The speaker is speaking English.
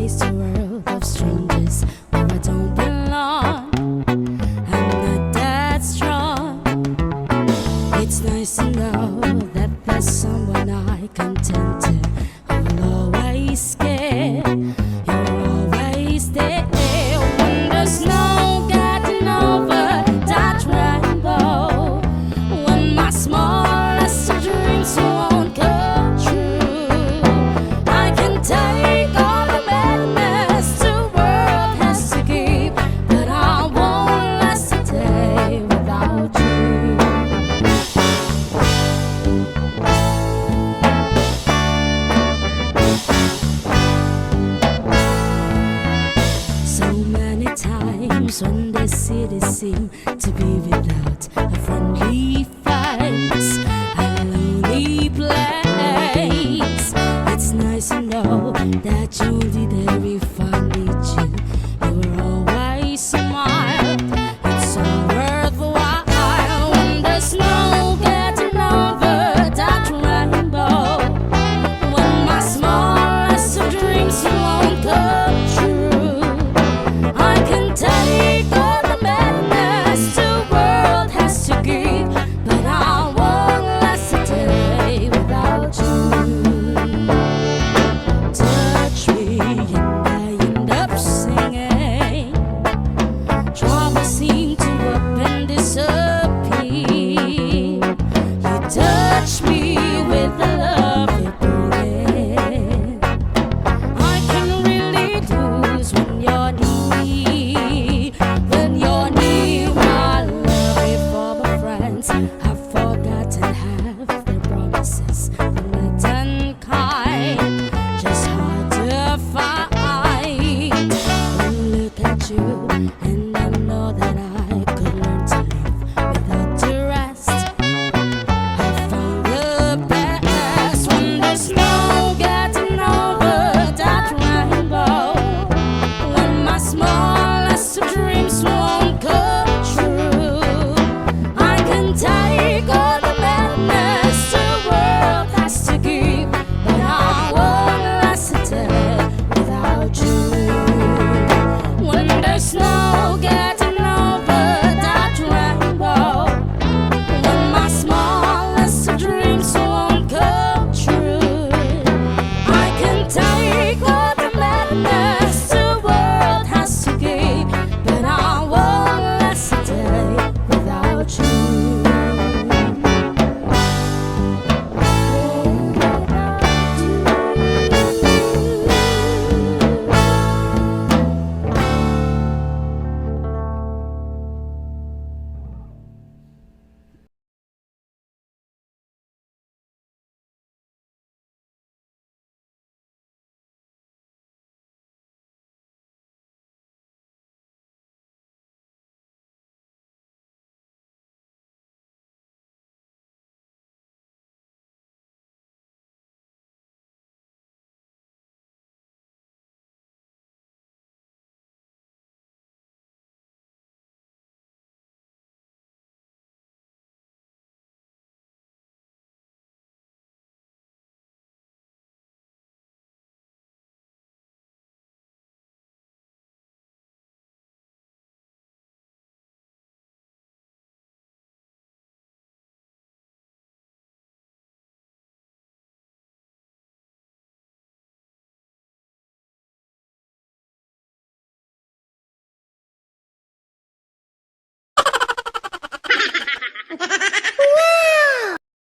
face a world of strangers where I don't belong. I'm not that strong. It's nice to know that there's someone I can turn to who will always care. You're always there when there's no getting over that rainbow. When my smallest dreams won't come true, I can take all the madness the world has to give, but I won't last a day without you. So many times when the city seemed to be without